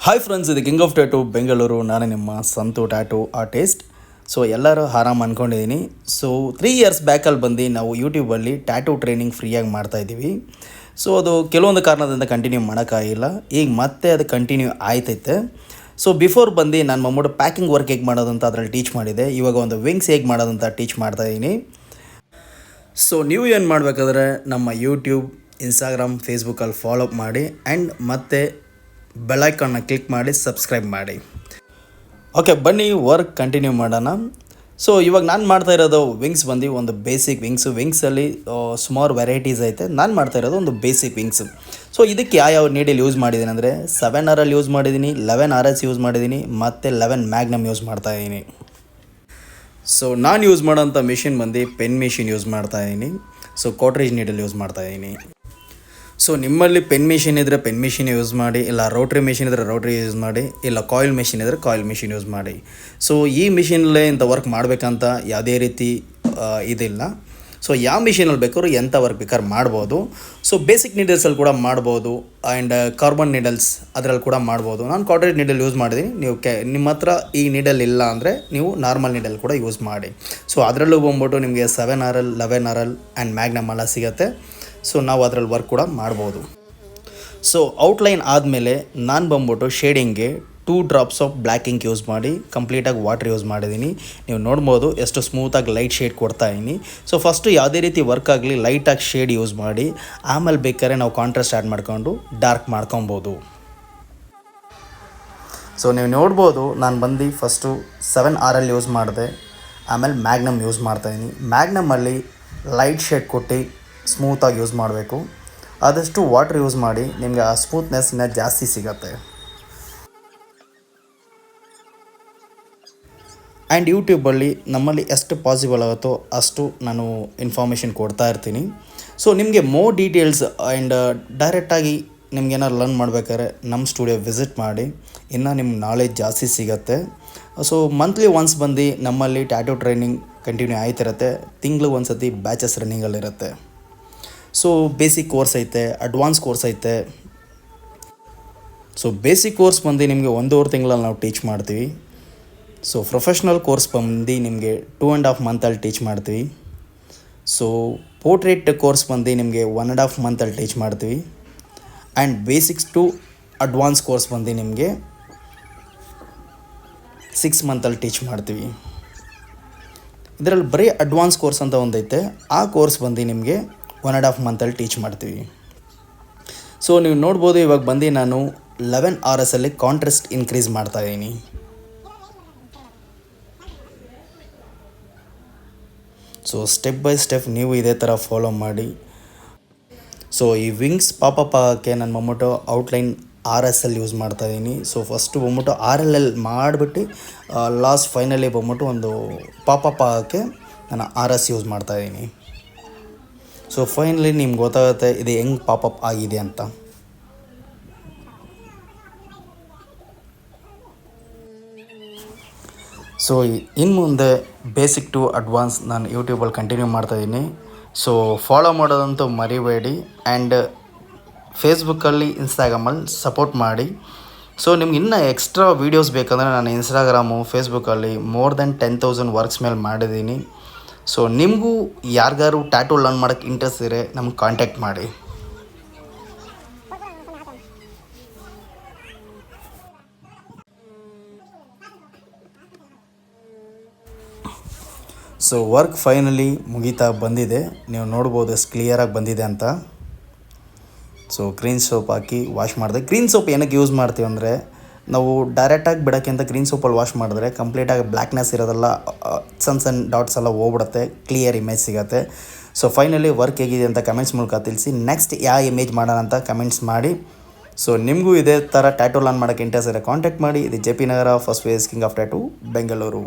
Hi friends, ಇದು king of tattoo Bengaluru. ನಾನು ನಿಮ್ಮ ಸಂತು ಟ್ಯಾಟೂ ಆರ್ಟಿಸ್ಟ್. ಸೊ ಎಲ್ಲರೂ ಆರಾಮ್ ಅಂದ್ಕೊಂಡಿದ್ದೀನಿ. ಸೊ 3 ಇಯರ್ಸ್ ಬ್ಯಾಕಲ್ಲಿ ಬಂದು ನಾವು ಯೂಟ್ಯೂಬಲ್ಲಿ ಟ್ಯಾಟೂ ಟ್ರೈನಿಂಗ್ ಫ್ರೀಯಾಗಿ ಮಾಡ್ತಾಯಿದ್ದೀವಿ. ಸೊ ಅದು ಕೆಲವೊಂದು ಕಾರಣದಿಂದ ಕಂಟಿನ್ಯೂ ಮಾಡೋಕ್ಕಾಗಿಲ್ಲ. ಈಗ ಮತ್ತೆ ಅದು ಕಂಟಿನ್ಯೂ ಆಯ್ತೈತೆ. ಸೊ ಬಿಫೋರ್ ಬಂದು ನಾನು ಮಮ್ಮೂಡು ಪ್ಯಾಕಿಂಗ್ ವರ್ಕ್ ಹೇಗೆ ಮಾಡೋದಂತ ಅದರಲ್ಲಿ ಟೀಚ್ ಮಾಡಿದೆ. ಇವಾಗ ಒಂದು ವಿಂಗ್ಸ್ ಹೇಗೆ ಮಾಡೋದಂತ ಟೀಚ್ ಮಾಡ್ತಾಯಿದ್ದೀನಿ. ಸೊ ನೀವು ಏನು ಮಾಡಬೇಕಾದ್ರೆ ನಮ್ಮ ಯೂಟ್ಯೂಬ್, ಇನ್ಸ್ಟಾಗ್ರಾಮ್, ಫೇಸ್ಬುಕ್ಕಲ್ಲಿ ಫಾಲೋ ಅಪ್ ಮಾಡಿ ಆ್ಯಂಡ್ ಮತ್ತು ಬೆಲ್ಲೈಕನ್ನ ಕ್ಲಿಕ್ ಮಾಡಿ ಸಬ್ಸ್ಕ್ರೈಬ್ ಮಾಡಿ. ಓಕೆ, ಬನ್ನಿ ವರ್ಕ್ ಕಂಟಿನ್ಯೂ ಮಾಡೋಣ. ಸೊ ಇವಾಗ ನಾನು ಮಾಡ್ತಾ ಇರೋದು ವಿಂಗ್ಸ್ ಬಂದು ಒಂದು ಬೇಸಿಕ್ ವಿಂಗ್ಸು. ವಿಂಗ್ಸಲ್ಲಿ ಸುಮಾರು ವೆರೈಟೀಸ್ ಐತೆ. ನಾನು ಮಾಡ್ತಾ ಇರೋದು ಒಂದು ಬೇಸಿಕ್ ವಿಂಗ್ಸು. ಸೊ ಇದಕ್ಕೆ ಯಾವ ನೀಡಲ್ಲಿ ಯೂಸ್ ಮಾಡಿದ್ದೀನಿ ಅಂದರೆ 7R ಯೂಸ್ ಮಾಡಿದ್ದೀನಿ, 11RS ಯೂಸ್ ಮಾಡಿದ್ದೀನಿ ಮತ್ತು 11 ಮ್ಯಾಗ್ನಮ್ ಯೂಸ್ ಮಾಡ್ತಾಯಿದ್ದೀನಿ. ಸೊ ನಾನು ಯೂಸ್ ಮಾಡೋಂಥ ಮಿಷಿನ್ ಬಂದು ಪೆನ್ ಮಿಷಿನ್ ಯೂಸ್ ಮಾಡ್ತಾಯಿದ್ದೀನಿ. ಸೊ ಕಾಟ್ರೇಜ್ ನೀಡಲ್ ಯೂಸ್ ಮಾಡ್ತಾಯಿದ್ದೀನಿ. ಸೊ ನಿಮ್ಮಲ್ಲಿ ಪೆನ್ ಮಿಷಿನ್ ಇದ್ದರೆ ಪೆನ್ ಮಿಷಿನ್ ಯೂಸ್ ಮಾಡಿ, ಇಲ್ಲ ರೋಟ್ರಿ ಮಿಷಿನ್ ಇದ್ದರೆ ರೋಟ್ರಿ ಯೂಸ್ ಮಾಡಿ, ಇಲ್ಲ ಕಾಯಿಲ್ ಮಿಷಿನ್ ಇದ್ದರೆ ಕಾಯಿಲ್ ಮಿಷಿನ್ ಯೂಸ್ ಮಾಡಿ. ಸೊ ಈ ಮಿಷಿನಲ್ಲೇ ಇಂಥ ವರ್ಕ್ ಮಾಡಬೇಕಂತ ಯಾವುದೇ ರೀತಿ ಇದಿಲ್ಲ. ಸೊ ಯಾವ ಮಿಷಿನಲ್ಲಿ ಬೇಕಾದ್ರೂ ಎಂಥ ವರ್ಕ್ ಬೇಕಾದ್ರೆ ಮಾಡ್ಬೋದು. ಸೊ ಬೇಸಿಕ್ ನೀಡಲ್ಸಲ್ಲಿ ಕೂಡ ಮಾಡ್ಬೋದು ಆ್ಯಂಡ್ ಕಾರ್ಬನ್ ನೀಡಲ್ಸ್ ಅದರಲ್ಲಿ ಕೂಡ ಮಾಡ್ಬೋದು. ನಾನು ಕಾಟ್ರೇಜ್ ನೀಡಲ್ ಯೂಸ್ ಮಾಡಿದ್ದೀನಿ. ನೀವು ನಿಮ್ಮ ಹತ್ರ ಈ ನೀಡಲ್ ಇಲ್ಲ ಅಂದರೆ ನೀವು ನಾರ್ಮಲ್ ನೀಡಲ್ ಕೂಡ ಯೂಸ್ ಮಾಡಿ. ಸೊ ಅದರಲ್ಲೂ ಬಂದ್ಬಿಟ್ಟು ನಿಮಗೆ 7R, 11R ಆ್ಯಂಡ್ ಮ್ಯಾಗ್ನಮ್ ಎಲ್ಲ ಸಿಗುತ್ತೆ. ಸೊ ನಾವು ಅದರಲ್ಲಿ ವರ್ಕ್ ಕೂಡ ಮಾಡ್ಬೋದು. ಸೊ ಔಟ್ಲೈನ್ ಆದಮೇಲೆ ನಾನು ಬಂದ್ಬಿಟ್ಟು ಶೇಡಿಂಗ್ಗೆ 2 drops of black ink use ಮಾಡಿ ಕಂಪ್ಲೀಟಾಗಿ ವಾಟರ್ ಯೂಸ್ ಮಾಡಿದ್ದೀನಿ. ನೀವು ನೋಡ್ಬೋದು ಎಷ್ಟು ಸ್ಮೂತಾಗಿ ಲೈಟ್ ಶೇಡ್ ಕೊಡ್ತಾಯಿದ್ದೀನಿ. ಸೊ ಫಸ್ಟು ಯಾವುದೇ ರೀತಿ ವರ್ಕ್ ಆಗಲಿ ಲೈಟಾಗಿ ಶೇಡ್ ಯೂಸ್ ಮಾಡಿ, ಆಮೇಲೆ ಬೇಕಾದ್ರೆ ನಾವು ಕಾಂಟ್ರಾಸ್ಟ್ ಆ್ಯಡ್ ಮಾಡ್ಕೊಂಡು ಡಾರ್ಕ್ ಮಾಡ್ಕೊಬೋದು. ಸೊ ನೀವು ನೋಡ್ಬೋದು ನಾನು ಬಂದು ಫಸ್ಟು 7R ಯೂಸ್ ಮಾಡಿದೆ, ಆಮೇಲೆ ಮ್ಯಾಗ್ನಮ್ ಯೂಸ್ ಮಾಡ್ತಾಯಿದ್ದೀನಿ. ಮ್ಯಾಗ್ನಮಲ್ಲಿ ಲೈಟ್ ಶೇಡ್ ಕೊಟ್ಟು ಸ್ಮೂತಾಗಿ ಯೂಸ್ ಮಾಡಬೇಕು. ಆದಷ್ಟು ವಾಟರ್ ಯೂಸ್ ಮಾಡಿ, ನಿಮಗೆ ಆ ಸ್ಮೂತ್ನೆಸ್ನ ಜಾಸ್ತಿ ಸಿಗತ್ತೆ. ಆ್ಯಂಡ್ ಯೂಟ್ಯೂಬಲ್ಲಿ ನಮ್ಮಲ್ಲಿ ಎಷ್ಟು ಪಾಸಿಬಲ್ ಆಗುತ್ತೋ ಅಷ್ಟು ನಾನು ಇನ್ಫಾರ್ಮೇಷನ್ ಕೊಡ್ತಾ ಇರ್ತೀನಿ. ಸೊ ನಿಮಗೆ ಮೋರ್ ಡೀಟೇಲ್ಸ್ ಆ್ಯಂಡ್ ಡೈರೆಕ್ಟಾಗಿ ನಿಮ್ಗೇನಾದ್ರು ಲರ್ನ್ ಮಾಡ್ಬೇಕಾದ್ರೆ ನಮ್ಮ ಸ್ಟುಡಿಯೋ ವಿಸಿಟ್ ಮಾಡಿ, ಇನ್ನೂ ನಿಮ್ಮ ನಾಲೆಜ್ ಜಾಸ್ತಿ ಸಿಗತ್ತೆ. ಸೊ ಮಂತ್ಲಿ ಒನ್ಸ್ ಬಂದು ನಮ್ಮಲ್ಲಿ ಟ್ಯಾಟೂ ಟ್ರೈನಿಂಗ್ ಕಂಟಿನ್ಯೂ ಆಯ್ತಿರುತ್ತೆ. ತಿಂಗಳು ಒಂದು ಸತಿ ಬ್ಯಾಚಸ್ ರನ್ನಿಂಗಲ್ಲಿರುತ್ತೆ. ಸೊ ಬೇಸಿಕ್ ಕೋರ್ಸ್ ಐತೆ, ಅಡ್ವಾನ್ಸ್ ಕೋರ್ಸ್ ಐತೆ. ಸೊ ಬೇಸಿಕ್ ಕೋರ್ಸ್ ಬಂದು ನಿಮಗೆ 1.5 ತಿಂಗಳಲ್ಲಿ ನಾವು ಟೀಚ್ ಮಾಡ್ತೀವಿ. ಸೊ ಪ್ರೊಫೆಷ್ನಲ್ ಕೋರ್ಸ್ ಬಂದು ನಿಮಗೆ 2.5 ಮಂತಲ್ಲಿ ಟೀಚ್ ಮಾಡ್ತೀವಿ. ಸೊ ಪೋರ್ಟ್ರೇಟ್ ಕೋರ್ಸ್ ಬಂದು ನಿಮಗೆ 1.5 ಮಂತಲ್ಲಿ ಟೀಚ್ ಮಾಡ್ತೀವಿ. And basics to advance course ಬಂದು ನಿಮಗೆ 6 ಮಂತಲ್ಲಿ ಟೀಚ್ ಮಾಡ್ತೀವಿ. ಇದರಲ್ಲಿ ಬರೀ ಅಡ್ವಾನ್ಸ್ ಕೋರ್ಸ್ ಅಂತ ಒಂದೈತೆ. ಆ ಕೋರ್ಸ್ ಬಂದು ನಿಮಗೆ 1.5 ಮಂತಲ್ಲಿ ಟೀಚ್ ಮಾಡ್ತೀವಿ. ಸೊ ನೀವು ನೋಡ್ಬೋದು ಇವಾಗ ಬಂದು ನಾನು 11RS ಕಾಂಟ್ರಾಸ್ಟ್ ಇನ್ಕ್ರೀಸ್ ಮಾಡ್ತಾಯಿದ್ದೀನಿ. ಸೊ ಸ್ಟೆಪ್ ಬೈ ಸ್ಟೆಪ್ ನೀವು ಇದೇ ಥರ ಫಾಲೋ ಮಾಡಿ. ಸೊ ಈ ವಿಂಗ್ಸ್ ಪಾಪಪ್ ಆಗೋಕ್ಕೆ ನಾನು ಬಂದ್ಬಿಟ್ಟು ಔಟ್ಲೈನ್ RS ಯೂಸ್ ಮಾಡ್ತಾಯಿದ್ದೀನಿ. ಸೊ ಫಸ್ಟು ಬಂದ್ಬಿಟ್ಟು RL ಮಾಡಿಬಿಟ್ಟು ಲಾಸ್ಟ್ ಫೈನಲಿ ಬಂದ್ಬಿಟ್ಟು ಒಂದು ಪಾಪಪ್ ಆಗೋಕ್ಕೆ ನಾನು RS ಯೂಸ್ ಮಾಡ್ತಾಯಿದ್ದೀನಿ. ಸೊ ಫೈನಲಿ ನಿಮ್ಗೆ ಗೊತ್ತಾಗುತ್ತೆ ಇದು ಹೆಂಗೆ ಪಾಪಪ್ ಆಗಿದೆ ಅಂತ. ಸೊ ಇನ್ನು ಮುಂದೆ ಬೇಸಿಕ್ ಟು ಅಡ್ವಾನ್ಸ್ ನಾನು ಯೂಟ್ಯೂಬಲ್ಲಿ ಕಂಟಿನ್ಯೂ ಮಾಡ್ತಾಯಿದ್ದೀನಿ. ಸೊ ಫಾಲೋ ಮಾಡೋದಂತೂ ಮರಿಬೇಡಿ. ಆ್ಯಂಡ್ ಫೇಸ್ಬುಕ್ಕಲ್ಲಿ, ಇನ್ಸ್ಟಾಗ್ರಾಮಲ್ಲಿ ಸಪೋರ್ಟ್ ಮಾಡಿ. ಸೊ ನಿಮ್ಗೆ ಇನ್ನೂ ಎಕ್ಸ್ಟ್ರಾ ವೀಡಿಯೋಸ್ ಬೇಕಂದರೆ ನಾನು ಇನ್ಸ್ಟಾಗ್ರಾಮು, ಫೇಸ್ಬುಕ್ಕಲ್ಲಿ ಮೋರ್ ದೆನ್ 10,000 ವರ್ಕ್ಸ್ ಮೇಲೆ ಮಾಡಿದ್ದೀನಿ. ಸೊ ನಿಮಗೂ ಯಾರಿಗಾರು ಟ್ಯಾಟೂ ಲರ್ನ್ ಮಾಡೋಕ್ಕೆ ಇಂಟ್ರೆಸ್ಟ್ ಇದ್ದರೆ ನಮ್ಗೆ ಕಾಂಟ್ಯಾಕ್ಟ್ ಮಾಡಿ. ಸೊ ವರ್ಕ್ ಫೈನಲಿ ಮುಗೀತಾ ಬಂದಿದೆ. ನೀವು ನೋಡ್ಬೋದು ಎಷ್ಟು ಕ್ಲಿಯರಾಗಿ ಬಂದಿದೆ ಅಂತ. ಸೊ ಗ್ರೀನ್ ಸೋಪ್ ಹಾಕಿ ವಾಶ್ ಮಾಡಿದೆ. ಗ್ರೀನ್ ಸೋಪ್ ಏನಕ್ಕೆ ಯೂಸ್ ಮಾಡ್ತೀವಿ ಅಂದರೆ ನಾವು ಡೈರೆಕ್ಟಾಗಿ ಬಿಡೋಕ್ಕಿಂತ ಗ್ರೀನ್ ಸೋಪಲ್ಲಿ ವಾಶ್ ಮಾಡಿದ್ರೆ ಕಂಪ್ಲೀಟಾಗಿ ಬ್ಲ್ಯಾಕ್ನೆಸ್ ಇರೋದೆಲ್ಲ ಸಣ್ಣ ಡಾಟ್ಸ್ ಎಲ್ಲ ಹೋಗ್ಬಿಡುತ್ತೆ, ಕ್ಲಿಯರ್ ಇಮೇಜ್ ಸಿಗುತ್ತೆ. ಸೊ ಫೈನಲಿ ವರ್ಕ್ ಹೇಗಿದೆ ಅಂತ ಕಮೆಂಟ್ಸ್ ಮೂಲಕ ತಿಳಿಸಿ. ನೆಕ್ಸ್ಟ್ ಯಾವ ಇಮೇಜ್ ಮಾಡೋಣ ಅಂತ ಕಮೆಂಟ್ಸ್ ಮಾಡಿ. ಸೊ ನಿಮಗೂ ಇದೇ ಥರ ಟ್ಯಾಟೂ ಲರ್ನ್ ಮಾಡೋಕ್ಕೆ ಇಂಟ್ರೆಸ್ಟ್ ಇದ್ದರೆ ಕಾಂಟ್ಯಾಕ್ಟ್ ಮಾಡಿ. ಇದು JP Nagar, first phase, king of tattoo Bengaluru.